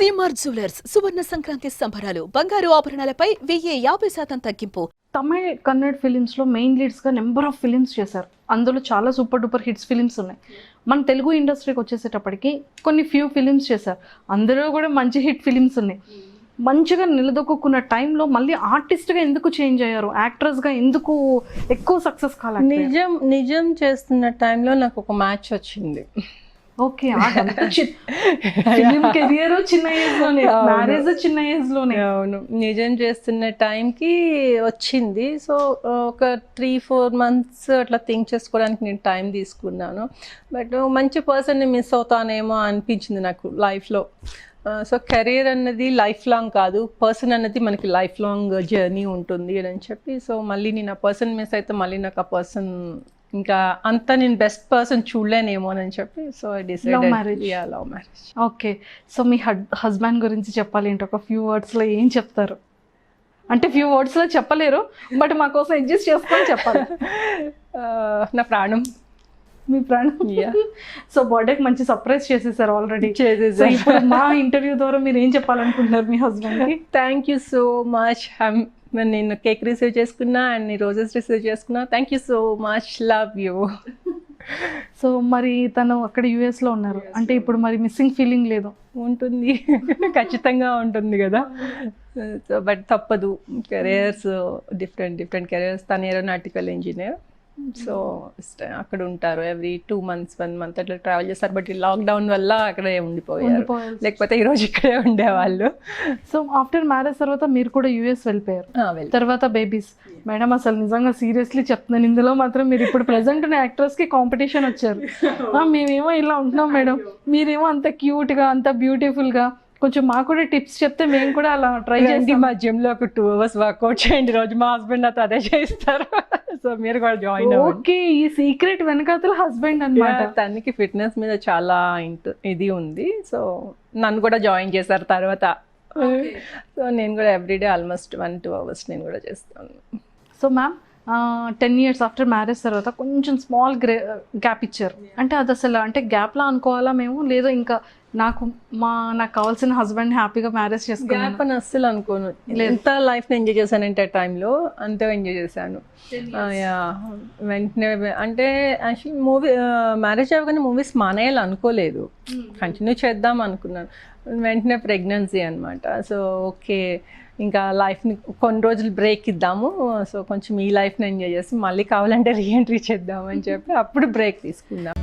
CMR jewellers సువర్ణ సంక్రాంతి సంబరాలు బంగారు ఆభరణాలపై 1050% తగ్గింపు. తమిళ్ కన్నడ ఫిలిమ్స్లో మెయిన్ లీడ్స్గా నెంబర్ ఆఫ్ ఫిలిమ్స్ చేశారు. అందులో చాలా సూపర్ డూపర్ హిట్స్ ఫిలిమ్స్ ఉన్నాయి. మన తెలుగు ఇండస్ట్రీకి వచ్చేసేటప్పటికి కొన్ని ఫ్యూ ఫిలిమ్స్ చేశారు. అందులో కూడా మంచి హిట్ ఫిలిమ్స్ ఉన్నాయి. మంచిగా నిలదొక్కున్న టైంలో మళ్ళీ ఆర్టిస్ట్గా ఎందుకు చేంజ్ అయ్యారు, యాక్ట్రెస్గా ఎందుకు ఎక్కువ సక్సెస్ కాలేదు? నిజం చేస్తున్న టైంలో నాకు ఒక మ్యాచ్ వచ్చింది. ఓకే, ఫిలిం కెరియర్ చిన్న ఏజ్ లోనే, మ్యారేజ్ చిన్న ఏజ్ లోనే. అవును, నిజం చేస్తున్న టైంకి వచ్చింది. సో ఒక 3-4 months అట్లా థింక్ చేసుకోవడానికి నేను టైం తీసుకున్నాను. బట్ మంచి పర్సన్ని మిస్ అవుతానేమో అనిపించింది నాకు లైఫ్లో. సో కెరీర్ అన్నది లైఫ్ లాంగ్ కాదు, పర్సన్ అన్నది మనకి లైఫ్ లాంగ్ జర్నీ ఉంటుంది అని చెప్పి, సో మళ్ళీ నేను ఆ పర్సన్ మిస్ అయితే మళ్ళీ నాకు ఆ పర్సన్ ఇంకా అంతా నేను బెస్ట్ పర్సన్ చూడలేనేమో అని చెప్పి, so I decided love marriage. Okay, so me husband గురించి చెప్పాలి అంటే ఒక ఫ్యూ వర్డ్స్లో ఏం చెప్తారు? అంటే ఫ్యూ వర్డ్స్లో చెప్పలేరు, బట్ మా కోసం అడ్జస్ట్ చేసుకొని చెప్పాలి. నా ప్రాణం. మీ ప్రాణం. సో బర్త్డేకి మంచి సర్ప్రైజ్ చేసేసారు ఆల్రెడీ. చేసేసారు. ఇప్పుడు మా ఇంటర్వ్యూ ద్వారా మీరు ఏం చెప్పాలనుకుంటున్నారు మీ హస్బెండ్కి? Thank you so much. నేను కేక్ రిసీవ్ చేసుకున్నా అండ్ రోజెస్ రిసీవ్ చేసుకున్నా. Thank you so much, love you. So మరి తను అక్కడ యూఎస్లో ఉన్నారు అంటే ఇప్పుడు మరి మిస్సింగ్ ఫీలింగ్ లేదు? ఉంటుంది, ఖచ్చితంగా ఉంటుంది కదా. సో బట్ తప్పదు, కెరియర్స్ డిఫరెంట్ కెరియర్స్. తను ఏరోనాటికల్ ఇంజనీర్, సో అక్కడ ఉంటారు. ఎవ్రీ 2 months 1 month అట్లా ట్రావెల్ చేస్తారు. బట్ ఈ లాక్డౌన్ వల్ల అక్కడే ఉండిపోయారు, లేకపోతే ఈరోజు ఇక్కడే ఉండేవాళ్ళు. సో ఆఫ్టర్ మ్యారేజ్ తర్వాత మీరు కూడా యూఎస్ వెళ్ళిపోయారు. తర్వాత బేబీస్. మేడం అసలు నిజంగా సీరియస్లీ చెప్తున్నాను, ఇందులో మాత్రం మీరు ఇప్పుడు ప్రెసెంట్ ఉన్న యాక్టర్స్కి కాంపిటీషన్ వచ్చారు. మేమేమో ఇలా ఉంటున్నాం మేడం, మీరేమో అంత క్యూట్గా అంత బ్యూటిఫుల్గా, కొంచెం మాకు కూడా టిప్స్ చెప్తే మేము కూడా అలా ట్రై చేయండి. మా జిమ్లో ఒక 2 hours వర్కౌట్ చేయండి రోజు. మా హస్బెండ్ నాతో అదే చేస్తారు. సో మీరు కూడా జాయిన్ అవ్వండి. ఓకే, ఈ సీక్రెట్ వెనకాతల హస్బెండ్ అన్నమాట. తనకి ఫిట్నెస్ మీద చాలా ఇది ఉంది, సో నన్ను కూడా జాయిన్ చేశారు తర్వాత. సో నేను కూడా ఎవ్రీడే ఆల్మోస్ట్ 1-2 hours నేను కూడా చేస్తాను. So ma'am 10 years after marriage తర్వాత కొంచెం స్మాల్ గ్యాప్ ఇచ్చారు. అంటే అది అసలు అంటే గ్యాప్లా అనుకోవాలా మేము, లేదా ఇంకా నాకు కావాల్సిన హస్బెండ్ హ్యాపీగా మ్యారేజ్ చేసుకున్నాను గ్యాప్ అని అస్సలు అనుకోను. ఎంత లైఫ్ని ఎంజాయ్ చేశానంటే ఆ టైంలో అంతే ఎంజాయ్ చేశాను. వెంటనే అంటే యాక్చువల్లీ మ్యారేజ్ అవ్వగానే మూవీస్ మానేయాలి అనుకోలేదు, కంటిన్యూ చేద్దాం అనుకున్నాను. వెంటనే ప్రెగ్నెన్సీ అనమాట. సో ఓకే, ఇంకా లైఫ్ని కొన్ని రోజులు బ్రేక్ ఇద్దాము, సో కొంచెం ఈ లైఫ్ని ఎంజాయ్ చేసి మళ్ళీ కావాలంటే రీఎంట్రీ చేద్దామని చెప్పి అప్పుడు బ్రేక్ తీసుకుందాం.